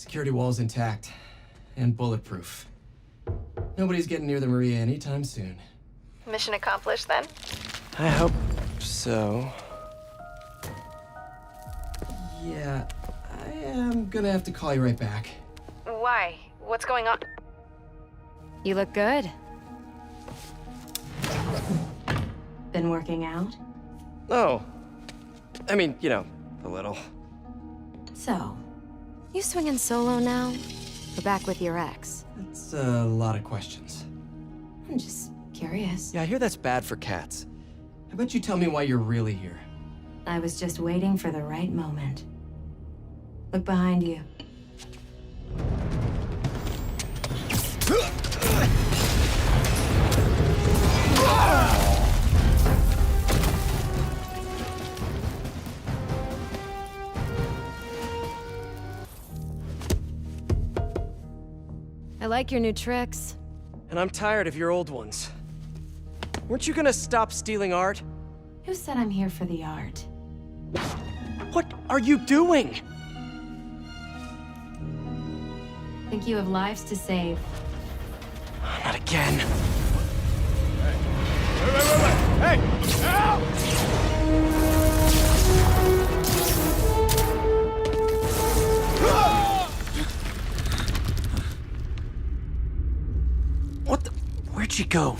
Security wall's intact. And bulletproof. Nobody's getting near the Maria anytime soon. Mission accomplished, then? I hope so. Yeah, I am gonna have to call you right back. Why? What's going on? You look good. Been working out? Oh. I mean, you know, a little. So, you swinging solo now? Or back with your ex? That's a lot of questions. I'm just curious. Yeah, I hear that's bad for cats. How about you tell me why you're really here? I was just waiting for the right moment. Look behind you. I like your new tricks. And I'm tired of your old ones. Weren't you gonna stop stealing art? Who said I'm here for the art? What are you doing? Think you have lives to save. Not again. Hey! Help! What the? Where'd she go?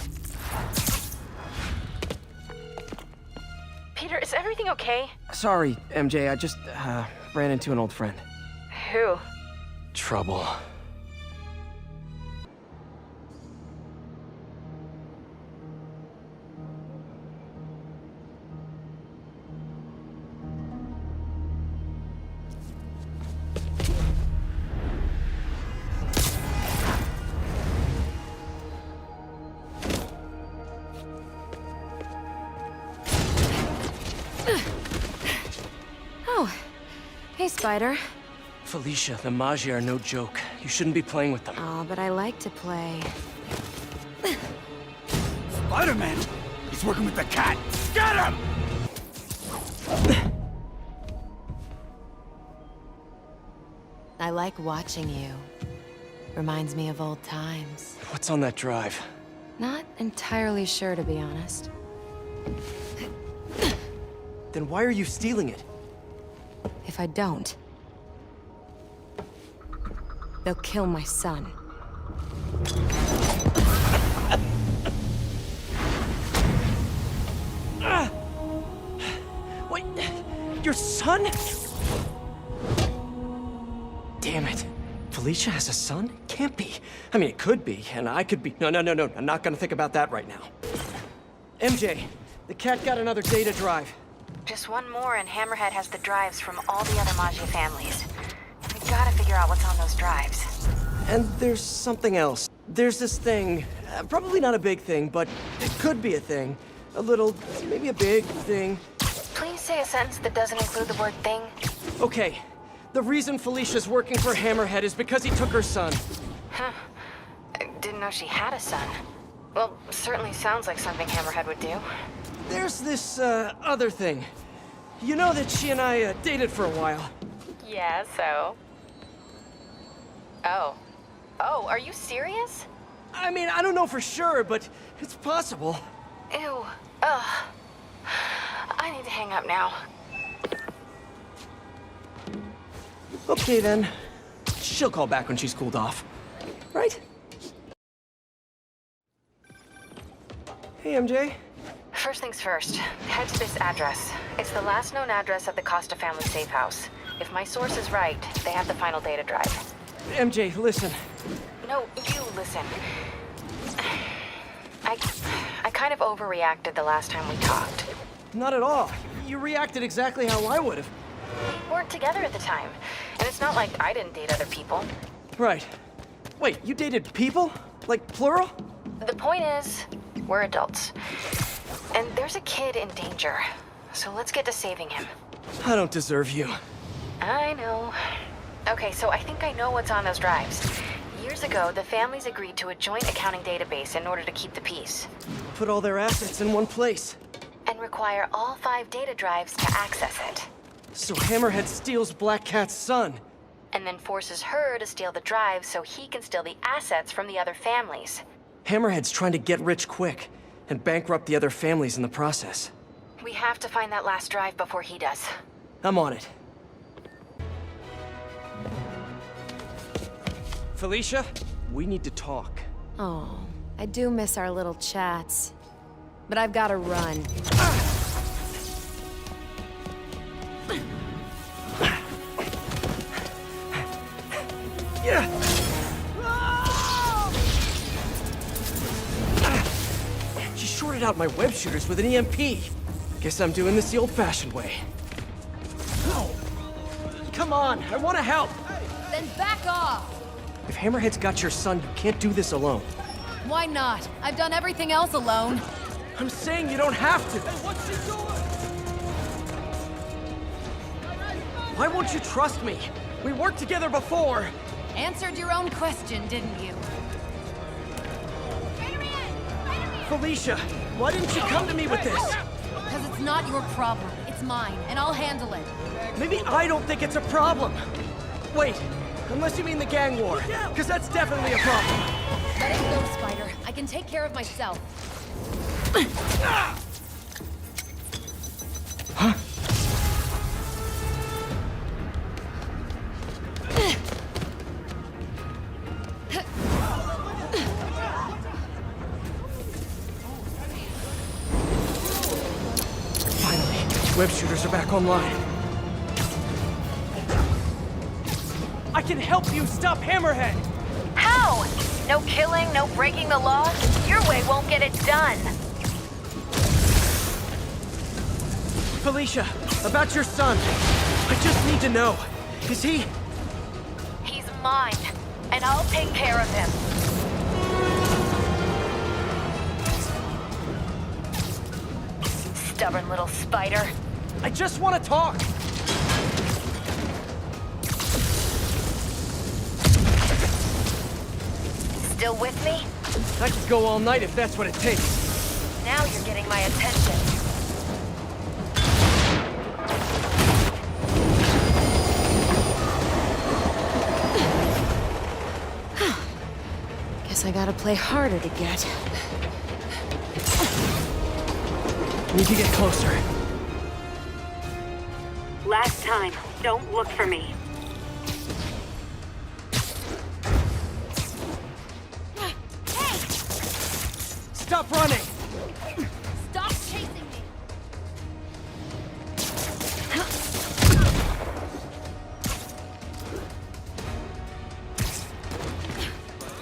Peter, is everything okay? Sorry, MJ, I just ran into an old friend. Who? Trouble. Oh, hey, Spider. Felicia, the Magi are no joke. You shouldn't be playing with them. Oh, but I like to play. Spider-Man! He's working with the cat! Get him! I like watching you. Reminds me of old times. What's on that drive? Not entirely sure, to be honest. Then why are you stealing it? If I don't, they'll kill my son. Wait, your son? Damn it. Felicia has a son? Can't be. I mean, it could be, and I could be. No. I'm not gonna think about that right now. MJ, the cat got another data drive. Just one more and Hammerhead has the drives from all the other Magi families. We gotta figure out what's on those drives. And there's something else. There's this thing. Probably not a big thing, but it could be a thing. A little, maybe a big thing. Please say a sentence that doesn't include the word thing. Okay. The reason Felicia's working for Hammerhead is because he took her son. Huh. I didn't know she had a son. Well, certainly sounds like something Hammerhead would do. There's this, other thing. You know that she and I, dated for a while. Yeah, so? Oh. Oh, are you serious? I mean, I don't know for sure, but it's possible. Ew. Ugh. I need to hang up now. Okay, then. She'll call back when she's cooled off. Right? Hey, MJ. First things first, head to this address. It's the last known address of the Costa family safe house. If my source is right, they have the final data drive. MJ, listen. No, you listen. I kind of overreacted the last time we talked. Not at all. You reacted exactly how I would have. We weren't together at the time, and it's not like I didn't date other people. Right. Wait, you dated people? Like, plural? The point is, we're adults. And there's a kid in danger. So let's get to saving him. I don't deserve you. I know. Okay, so I think I know what's on those drives. Years ago, the families agreed to a joint accounting database in order to keep the peace. Put all their assets in one place. And require all 5 data drives to access it. So Hammerhead steals Black Cat's son. and then forces her to steal the drive so he can steal the assets from the other families. Hammerhead's trying to get rich quick, and bankrupt the other families in the process. We have to find that last drive before he does. I'm on it. Felicia, we need to talk. Oh, I do miss our little chats. But I've got to run. She shorted out my web shooters with an EMP. Guess I'm doing this the old-fashioned way. Come on, I want to help. Then back off! If Hammerhead's got your son, you can't do this alone. Why not? I've done everything else alone. I'm saying you don't have to. Why won't you trust me? We worked together before. Answered your own question, didn't you? Felicia, why didn't you come to me with this? Because it's not your problem. It's mine, and I'll handle it. Maybe I don't think it's a problem. Wait, unless you mean the gang war, because that's definitely a problem. Let it go, Spider. I can take care of myself. Huh? Finally, web shooters are back online. I can help you stop Hammerhead! How? No killing, no breaking the law? Your way won't get it done. Felicia, about your son. I just need to know. Is he... He's mine, and I'll take care of him. Stubborn little spider. I just want to talk! Still with me? I could go all night if that's what it takes. Now you're getting my attention. Guess I gotta play harder to get. Need to get closer. Last time, don't look for me. Stop running! Stop chasing me!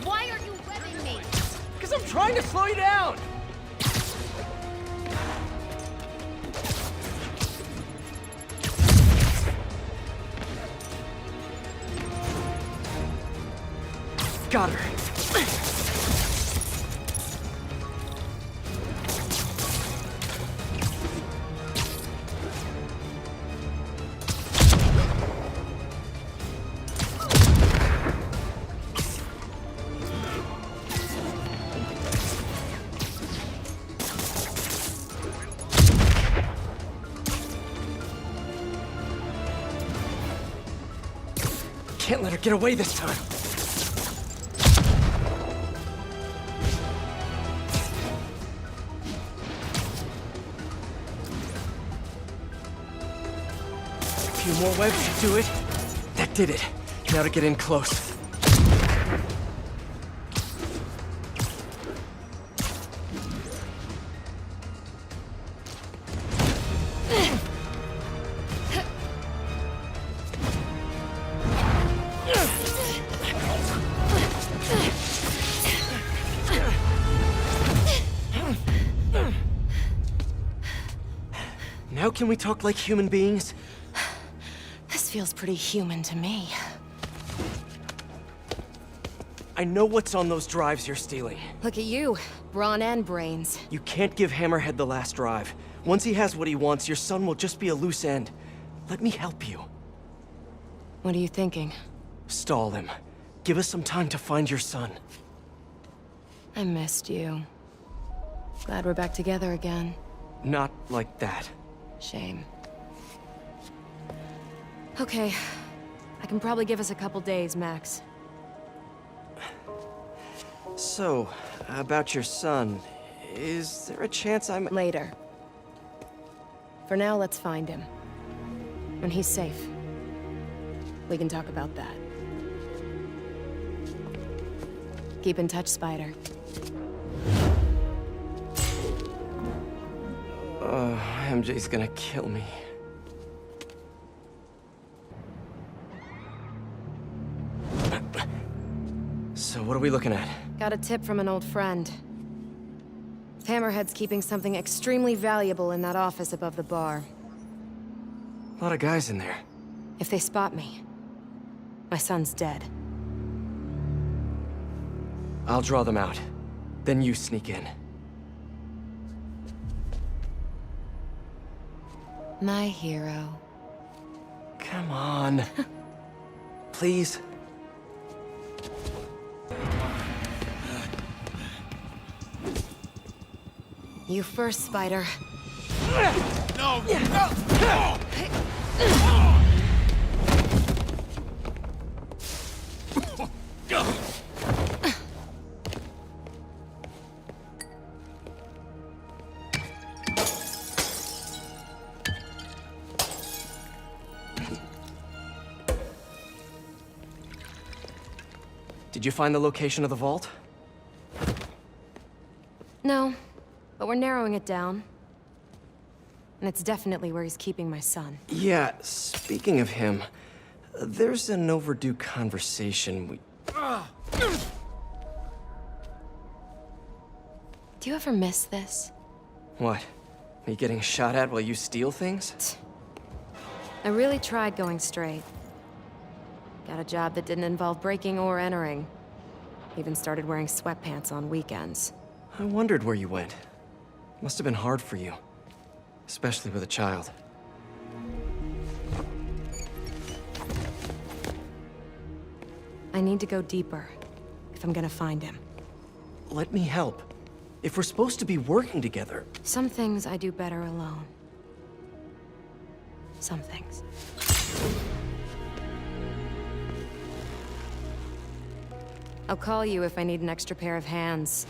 Why are you webbing me? Because I'm trying to slow you down! Got her. Can't let her get away this time. A few more webs should do it. That did it. Now to get in close. Now can we talk like human beings? This feels pretty human to me. I know what's on those drives you're stealing. Look at you, brawn and brains. You can't give Hammerhead the last drive. Once he has what he wants, your son will just be a loose end. Let me help you. What are you thinking? Stall him. Give us some time to find your son. I missed you. Glad we're back together again. Not like that. Shame. Okay. I can probably give us a couple days, max. So, about your son, is there a chance I'm... Later. For now, let's find him. When he's safe, we can talk about that. Keep in touch, Spider. MJ's gonna kill me. So what are we looking at? Got a tip from an old friend. Hammerhead's keeping something extremely valuable in that office above the bar. A lot of guys in there. If they spot me, my son's dead. I'll draw them out. Then you sneak in. My hero. Come on. Please. You first, Spider. No! No! Did you find the location of the vault? No, but we're narrowing it down. And it's definitely where he's keeping my son. Yeah, speaking of him, there's an overdue conversation we... Do you ever miss this? What? Me getting shot at while you steal things? I really tried going straight. Got a job that didn't involve breaking or entering. Even started wearing sweatpants on weekends. I wondered where you went. Must have been hard for you. Especially with a child. I need to go deeper, if I'm gonna find him. Let me help. If we're supposed to be working together... Some things I do better alone. Some things. I'll call you if I need an extra pair of hands.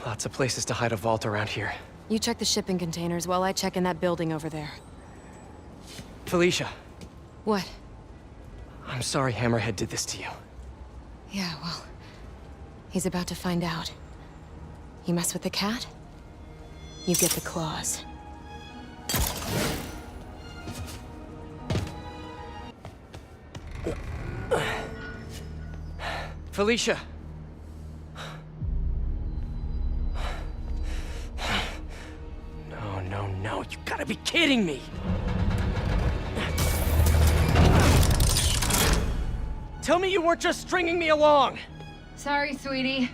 Lots of places to hide a vault around here. You check the shipping containers while I check in that building over there. Felicia, What? I'm sorry Hammerhead did this to you. Yeah, well, he's about to find out. You mess with the cat, you get the claws. Felicia! No, you gotta be kidding me! Tell me you weren't just stringing me along! Sorry, sweetie.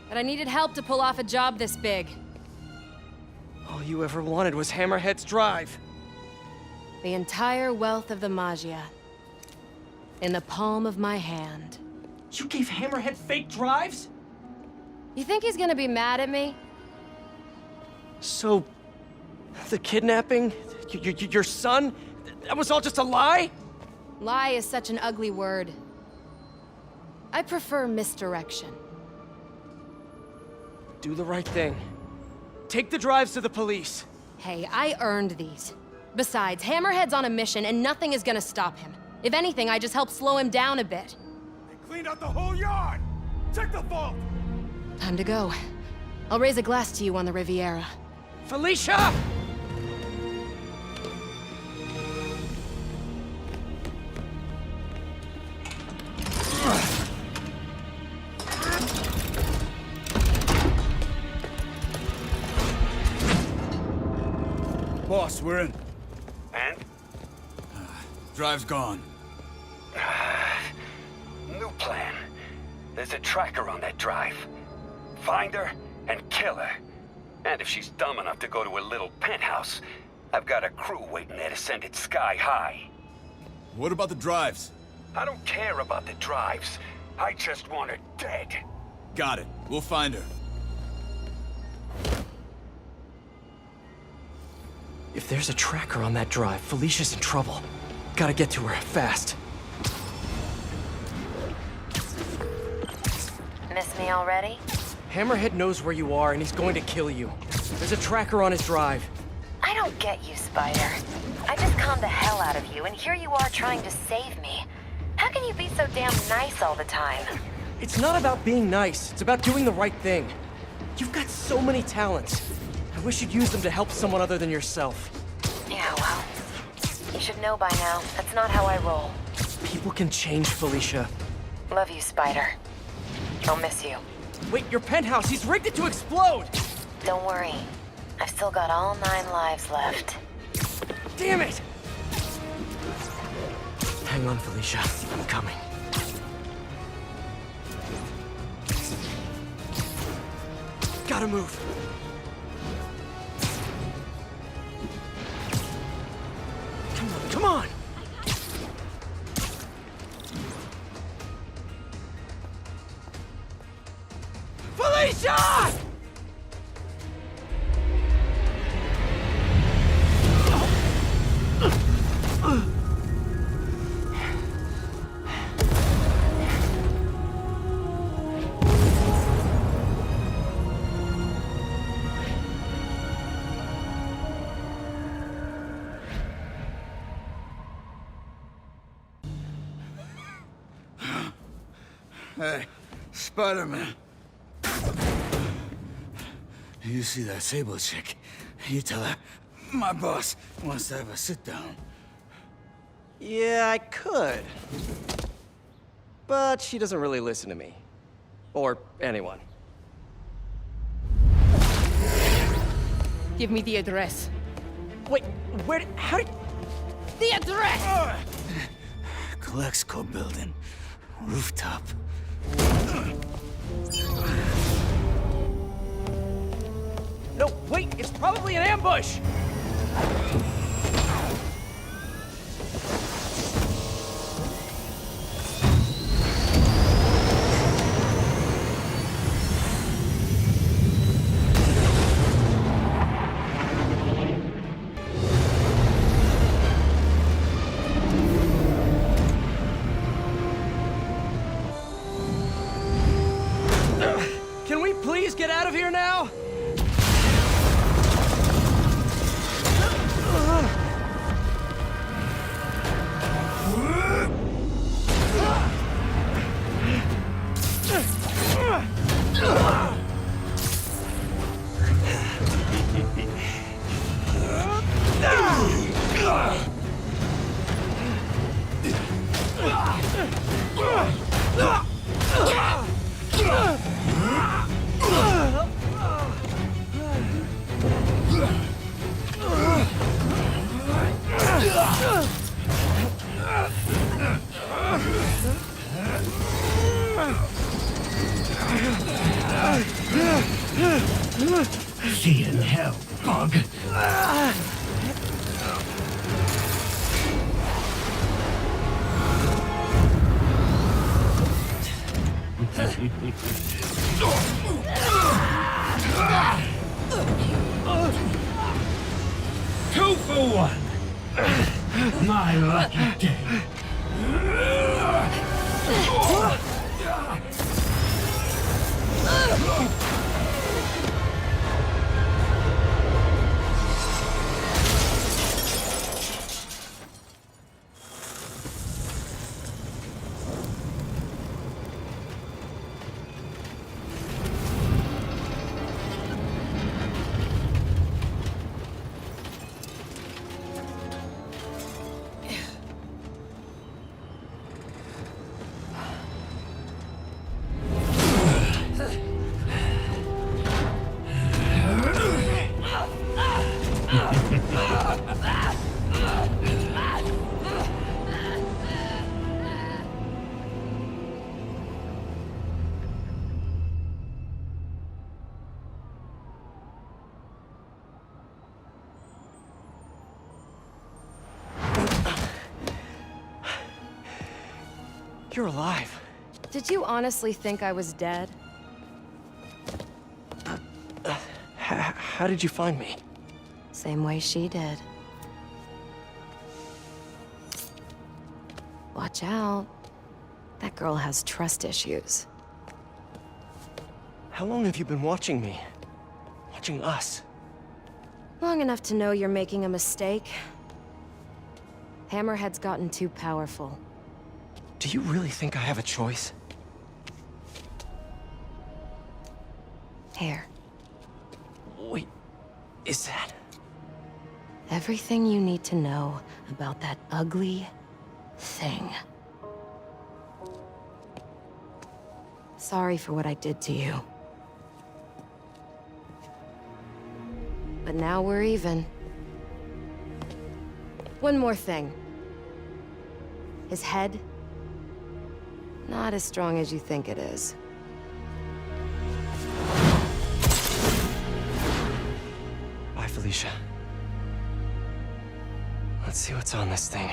But I needed help to pull off a job this big. All you ever wanted was Hammerhead's drive. The entire wealth of the Magia. In the palm of my hand. You gave Hammerhead fake drives? You think he's gonna be mad at me? So... the kidnapping? Your son? That was all just a lie? Lie is such an ugly word. I prefer misdirection. Do the right thing. Take the drives to the police. Hey, I earned these. Besides, Hammerhead's on a mission and nothing is gonna stop him. If anything, I just help slow him down a bit. They cleaned out the whole yard! Check the vault! Time to go. I'll raise a glass to you on the Riviera. Felicia! Boss, we're in. And? Drive's gone. New plan. There's a tracker on that drive. Find her and kill her. And if she's dumb enough to go to her little penthouse, I've got a crew waiting there to send it sky high. What about the drives? I don't care about the drives. I just want her dead. Got it. We'll find her. If there's a tracker on that drive, Felicia's in trouble. Gotta get to her, fast. Miss me already? Hammerhead knows where you are, and he's going to kill you. There's a tracker on his drive. I don't get you, Spider. I just calmed the hell out of you, and here you are trying to save me. How can you be so damn nice all the time? It's not about being nice. It's about doing the right thing. You've got so many talents. I wish you'd use them to help someone other than yourself. Yeah, well, you should know by now. That's not how I roll. People can change, Felicia. Love you, Spider. I'll miss you. Wait, your penthouse! He's rigged it to explode! Don't worry. I've still got all 9 lives left. Damn it! Hang on, Felicia. I'm coming. Gotta move. Come on! Felicia! Hey, Spider-Man. You see that Sable chick? You tell her, my boss wants to have a sit-down. Yeah, I could. But she doesn't really listen to me. Or anyone. Give me the address. Wait, how did... The address! Colexco building. Rooftop. No, wait, it's probably an ambush! Can we please get out of here now? See you in hell, bug. Two for one. My lucky day. You're alive. Did you honestly think I was dead? How did you find me? Same way she did. Watch out. That girl has trust issues. How long have you been watching me? Watching us? Long enough to know you're making a mistake. Hammerhead's gotten too powerful. Do you really think I have a choice? Here. Wait, is that... Everything you need to know about that ugly thing. Sorry for what I did to you. But now we're even. One more thing. His head, not as strong as you think it is. Bye, Felicia. Let's see what's on this thing.